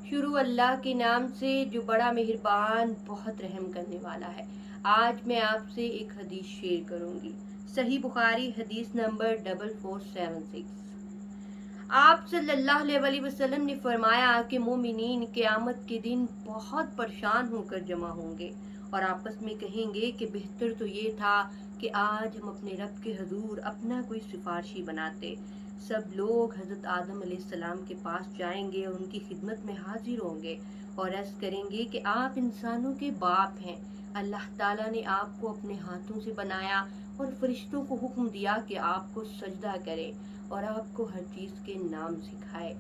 शुरू अल्लाह के नाम से जो बड़ा मेहरबान बहुत रहम करने वाला है। आज मैं आपसे एक हदीस शेयर करूंगी। सही बुखारी हदीस नंबर 4476। आप सल्लल्लाहु अलैहि वसल्लम ने फरमाया कि मोमिनीन क़यामत के दिन बहुत परेशान होकर जमा होंगे और आपस में कहेंगे कि बेहतर तो ये था कि आज हम अपने रब के हजूर अपना कोई सिफारशी बनाते। सब लोग हजरत आदम अलैहिस्सलाम के पास जाएंगे और उनकी खिदमत में हाजिर होंगे और अर्ज करेंगे कि आप इंसानों के बाप हैं। अल्लाह ताला ने आपको अपने हाथों से बनाया और फरिश्तों को हुक्म दिया कि आपको सजदा करें और आपको हर चीज के नाम सिखाए।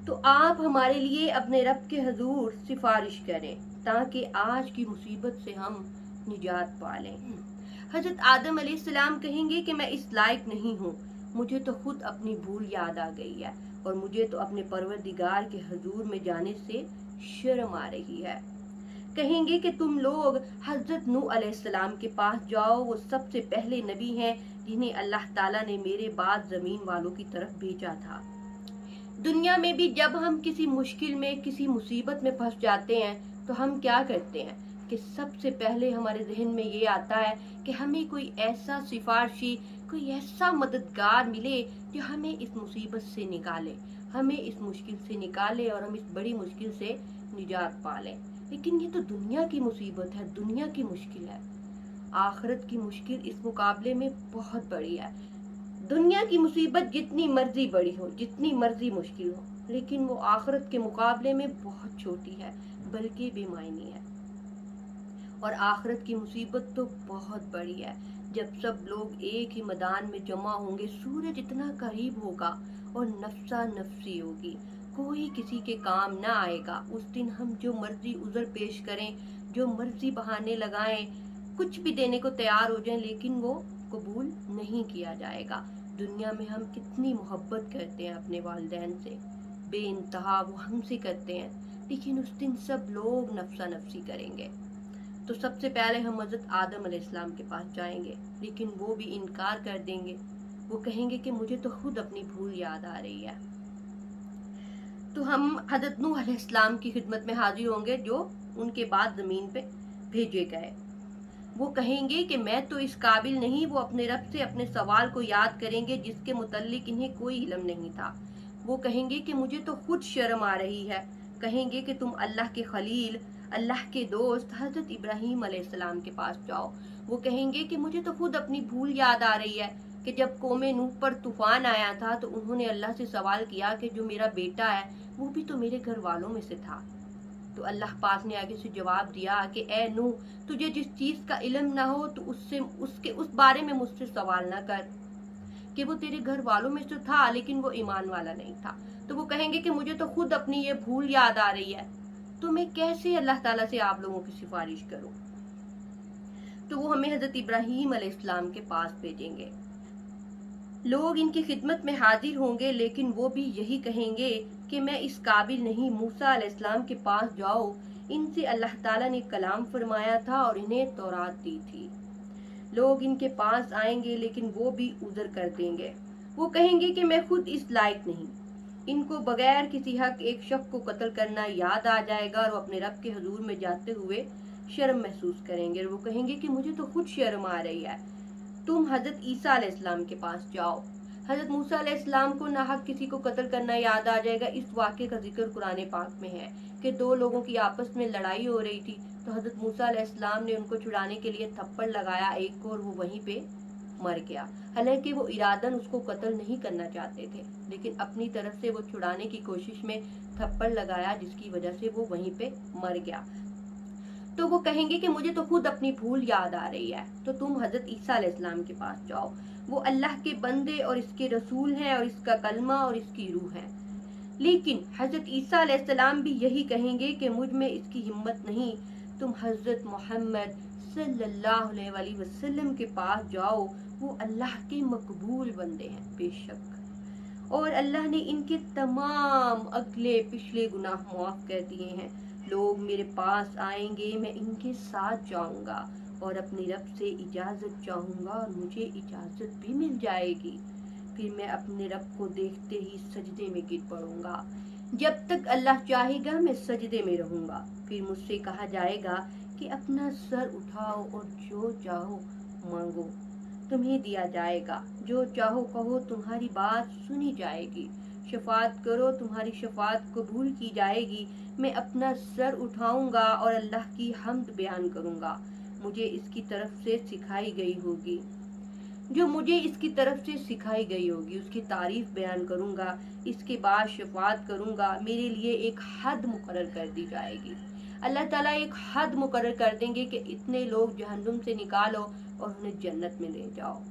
तो आप हमारे लिए अपने रब के हजूर सिफारिश करें ताकि आज की मुसीबत से हम निजात पा लें। हजरत आदम अलैहिस्सलाम कहेंगे कि मैं इस लायक नहीं हूँ, मुझे तो खुद अपनी भूल याद आ गई है और मुझे तो अपने परवरदिगार के हजूर में जाने से शर्म आ रही है। कहेंगे कि तुम लोग हजरत नूह अलैहिस्सलाम के पास जाओ, वो सबसे पहले नबी हैं जिन्हें अल्लाह ताला ने मेरे बाद जमीन वालों की तरफ भेजा था। दुनिया में भी जब हम किसी मुश्किल में किसी मुसीबत में फंस जाते हैं तो हम क्या करते हैं कि सबसे पहले हमारे जहन में ये आता है कि हमें कोई ऐसा सिफारशी, कोई ऐसा मददगार मिले जो हमें इस मुसीबत से निकाले, हमें इस मुश्किल से निकाले और हम इस बड़ी मुश्किल से निजात पा लें। लेकिन ये तो दुनिया की मुसीबत है, दुनिया की मुश्किल है। आखिरत की मुश्किल इस मुकाबले में बहुत बड़ी है। दुनिया की मुसीबत जितनी मर्जी बड़ी हो, जितनी मर्जी मुश्किल हो, लेकिन वो आखिरत के मुकाबले में बहुत छोटी है, बल्कि बेमायनी है। और आखिरत की मुसीबत तो बहुत बड़ी है। जब सब लोग एक ही मैदान में जमा होंगे, सूरज इतना करीब होगा और नफ्सा नफ्सी होगी, कोई किसी के काम ना आएगा। उस दिन हम जो मर्जी उज़र पेश करें, जो मर्जी बहाने लगाएं, कुछ भी देने को तैयार हो जाएं, लेकिन वो कबूल नहीं किया जाएगा। दुनिया में हम कितनी मोहब्बत करते हैं अपने वालिदैन से, बेइंतहा वो हमसे करते हैं, लेकिन उस दिन सब लोग नफ्सा नफ्सी करेंगे। तो सबसे पहले हम हजरत आदम अलैहिस्सलाम के पास जाएंगे, लेकिन वो भी इनकार कर देंगे। वो कहेंगे कि मुझे तो खुद अपनी भूल याद आ रही है। तो हम हजरत नूह अलैहिस्सलाम की खिदमत में हाजिर होंगे जो उनके बाद जमीन पे भेजे गए। वो कहेंगे कि मैं तो इस काबिल नहीं। वो अपने रब से अपने सवाल को याद करेंगे जिसके मुतल्लिक इन्हें कोई इल्म नहीं था। वो कहेंगे कि मुझे तो खुद शर्म आ रही है। कहेंगे कि तुम अल्लाह के खलील, अल्लाह के दोस्त हजरत इब्राहीम अलैहिस्सलाम के पास जाओ। वो कहेंगे कि मुझे तो खुद अपनी भूल याद आ रही है कि जब कौमे नूह पर तूफान आया था तो उन्होंने अल्लाह से सवाल किया कि जो मेरा बेटा है वो भी तो मेरे घर वालों में से था। तो अल्लाह पाक ने आगे से जवाब दिया कि ए नूह, तुझे जिस चीज का इल्म ना हो तो उस बारे में मुझसे सवाल ना कर कि वो तेरे घर वालों में से था लेकिन वो ईमान वाला नहीं था। तो वो कहेंगे कि मुझे तो खुद अपनी ये भूल याद आ रही है, तो मैं कैसे अल्लाह ताला से आप लोगों की सिफारिश करूं। तो वो हमें हजरत इब्राहीम अलैहिस्सलाम के पास भेजेंगे। लोग इनकी खिदमत में हाजिर होंगे, लेकिन वो भी यही कहेंगे कि मैं इस काबिल नहीं। मूसा अलैहिस्सलाम के पास जाओ, इनसे अल्लाह ताला ने कलाम फरमाया था और इन्हें तौरात दी थी। लोग इनके पास आएंगे, लेकिन वो भी उज़र कर देंगे। वो कहेंगे कि मैं खुद इस लायक नहीं। इनको बगैर किसी हक एक शख्स को कत्ल करना याद आ जाएगा और वो अपने रब के हजूर में जाते हुए शर्म महसूस करेंगे। और वो कहेंगे कि मुझे तो खुद शर्म आ रही है। तुम हजरत ईसा अलैहिस्सलाम के पास जाओ। हजरत मूसा अलैहिस्सलाम को नाहक किसी को कत्ल करना याद आ जाएगा। इस वाक़े का जिक्र कुरान पाक में है कि दो लोगों की आपस में लड़ाई हो रही थी, तो हजरत मूसा अलैहिस्सलाम ने उनको छुड़ाने के लिए थप्पड़ लगाया एक को, और वो वहीं पे मर गया। हालांकि वो इरादन उसको कत्ल नहीं करना चाहते थे, लेकिन अपनी तरफ से वो छुड़ाने की कोशिश में थप्पड़ लगाया, जिसकी वजह से वो वहीं पे मर गया। तो वो कहेंगे कि मुझे तो खुद अपनी भूल याद आ रही है। तो तुम हजरत ईसा अलैहिस्सलाम के पास जाओ। वो अल्लाह के बंदे और इसके रसूल हैं और इसका कलमा और इसकी रूह है। लेकिन हजरत ईसा अलैहिस्सलाम भी यही कहेंगे कि मुझ में इसकी हिम्मत नहीं। तुम हजरत मोहम्मद सल्लल्लाहु अलैहि वसल्लम के पास जाओ। वो अल्लाह के मकबूल बंदे हैं बेशक, और अल्लाह ने इनके तमाम अगले पिछले गुनाह माफ कर दिए हैं। लोग मेरे पास आएंगे, मैं इनके साथ जाऊंगा और अपनी रब से इजाजत चाहूंगा और मुझे इजाजत भी मिल जाएगी। फिर मैं अपने रब को देखते ही सजदे में गिर पड़ूंगा। जब तक अल्लाह चाहेगा मैं सजदे में रहूंगा। फिर मुझसे कहा जाएगा कि अपना सर उठाओ और जो चाहो मांगो, तुम्हें दिया जाएगा। जो चाहो कहो, तुम्हारी बात सुनी जाएगी। शफाअत करो, तुम्हारी शफाअत कबूल की जाएगी। मैं अपना सर उठाऊंगा और अल्लाह की हम्द बयान करूंगा मुझे इसकी तरफ से सिखाई गई होगी, जो मुझे इसकी तरफ से सिखाई गई होगी उसकी तारीफ बयान करूंगा। इसके बाद शफाअत करूंगा। मेरे लिए एक हद मुकर्रर कर दी जाएगी। अल्लाह ताला एक हद मुकर्रर कर देंगे कि इतने लोग जहन्नुम से निकालो और उन्हें जन्नत में ले जाओ।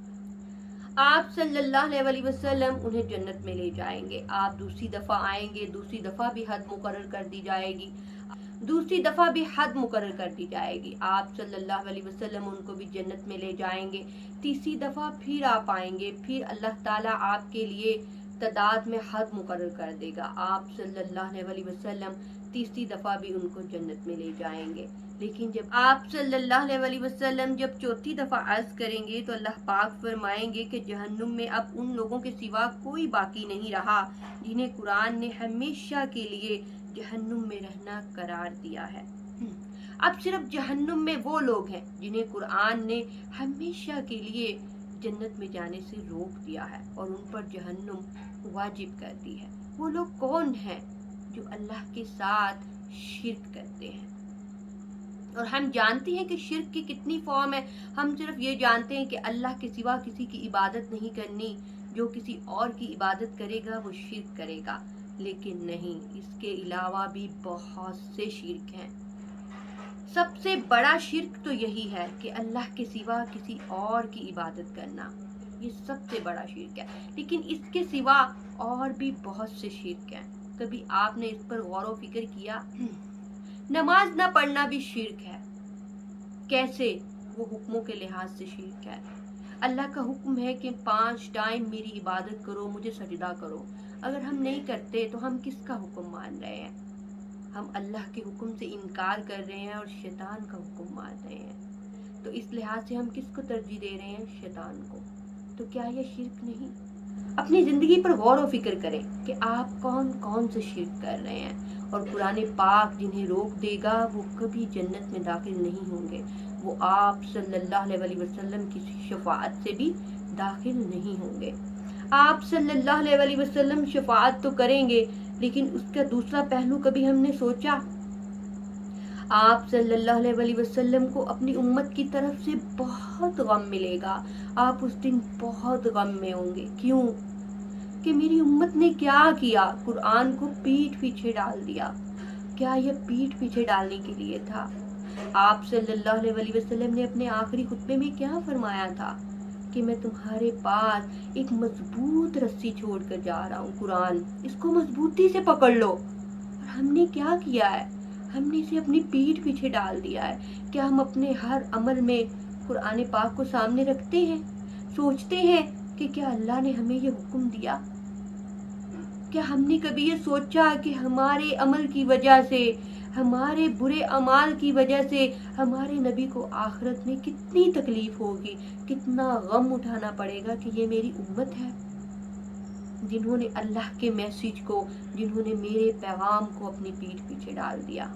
आप सल्लल्लाहु अलैहि वसल्लम उन्हें जन्नत में ले जाएंगे। आप दूसरी दफा आएंगे, दूसरी दफा भी हद मुकर्रर कर दी जाएगी, दूसरी दफा भी हद मुकर्रर कर दी जाएगी। आप सल्लल्लाहु अलैहि वसल्लम उनको भी जन्नत में ले जाएंगे। तीसरी दफा फिर आप आएंगे, फिर अल्लाह ताला आपके लिए तादाद में हद मुकर्रर कर देगा। आप सल्लल्लाहु अलैहि वसल्लम तीसरी दफा भी उनको जन्नत में ले जाएंगे। लेकिन जब आप सल्लल्लाहु अलैहि वसल्लम जब चौथी दफा अर्ज करेंगे तो अल्लाह पाक फरमाएंगे कि जहन्नुम में अब उन लोगों के सिवा कोई बाकी नहीं रहा जिन्हें कुरान ने हमेशा के लिए जहन्नुम में रहना करार दिया है। अब सिर्फ जहन्नुम में वो लोग हैं जिन्हें कुरान ने हमेशा के लिए जन्नत में जाने से रोक दिया है और उन पर जहन्नुम वाजिब कर दी है। वो लोग कौन हैं? जो अल्लाह के साथ शिर्क करते हैं। और हम जानते हैं कि शिर्क की कितनी फॉर्म है। हम सिर्फ ये जानते हैं कि अल्लाह के सिवा किसी की इबादत नहीं करनी, जो किसी और की इबादत करेगा वो शिर्क करेगा। लेकिन नहीं, इसके अलावा भी बहुत से शिर्क हैं। सबसे बड़ा शिर्क तो यही है कि अल्लाह के सिवा किसी और की इबादत करना, ये सबसे बड़ा शिर्क है। लेकिन इसके सिवा और भी बहुत से शिर्क हैं। कभी आपने इस पर गौर व फिक्र किया? नमाज ना पढ़ना भी शिर्क है। कैसे? वो हुक्मों के लिहाज से शिर्क है। अल्लाह का हुक्म है कि 5 टाइम मेरी इबादत करो, मुझे सजदा करो। अगर हम नहीं करते तो हम किसका हुक्म मान रहे हैं? हम अल्लाह के हुक्म से इनकार कर रहे हैं और शैतान का हुक्म मान रहे हैं। तो इस लिहाज से हम किसको तरजीह दे रहे हैं? शैतान को। तो क्या यह शिर्क नहीं? अपनी जिंदगी पर गौर व फिक्र करें कि आप कौन कौन से शिर्क कर रहे हैं। और कुरान पाक जिन्हें रोक देगा वो कभी जन्नत में दाखिल नहीं होंगे। वो आप सल्लल्लाहु अलैहि वसल्लम की शफाअत से भी दाखिल नहीं होंगे। आप सल्लल्लाहु अलैहि वसल्लम शफाअत तो करेंगे, लेकिन उसका दूसरा पहलू कभी हमने सोचा? आप सल्लल्लाहु अलैहि वसल्लम को अपनी उम्मत की तरफ से बहुत गम मिलेगा। आप उस दिन बहुत गम में होंगे। क्यों? कि मेरी उम्मत ने क्या किया? कुरान को पीठ पीछे डाल दिया। क्या यह पीठ पीछे डालने के लिए था? आप सल्लल्लाहु अलैहि वसल्लम ने अपने आखिरी खुतबे में क्या फरमाया था कि मैं तुम्हारे पास एक मजबूत रस्सी छोड़कर जा रहा हूँ, कुरान, इसको मजबूती से पकड़ लो। और हमने क्या किया है? हमने इसे अपनी पीठ पीछे डाल दिया है। क्या हम अपने हर अमल में कुरान पाक को सामने रखते हैं? सोचते हैं कि क्या अल्लाह ने हमें ये हुक्म दिया? क्या हमने कभी ये सोचा कि हमारे अमल की वजह से, हमारे बुरे अमाल की वजह से हमारे नबी को आखिरत में कितनी तकलीफ होगी, कितना गम उठाना पड़ेगा कि ये मेरी उम्मत है जिन्होंने अल्लाह के मैसेज को, जिन्होंने मेरे पैगाम को अपनी पीठ पीछे डाल दिया।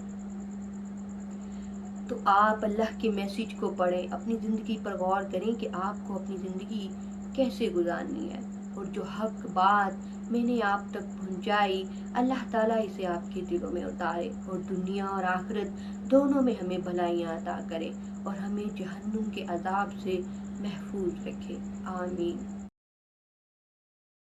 तो आप अल्लाह के मैसेज को पढ़ें, अपनी ज़िंदगी पर गौर करें कि आपको अपनी ज़िंदगी कैसे गुजारनी है। और जो हक बात मैंने आप तक पहुंचाई, अल्लाह ताला इसे आपके दिलों में उतारे और दुनिया और आखिरत दोनों में हमें भलाइयाँ अता करे और हमें जहन्नुम के अजाब से महफूज रखे। आमीन।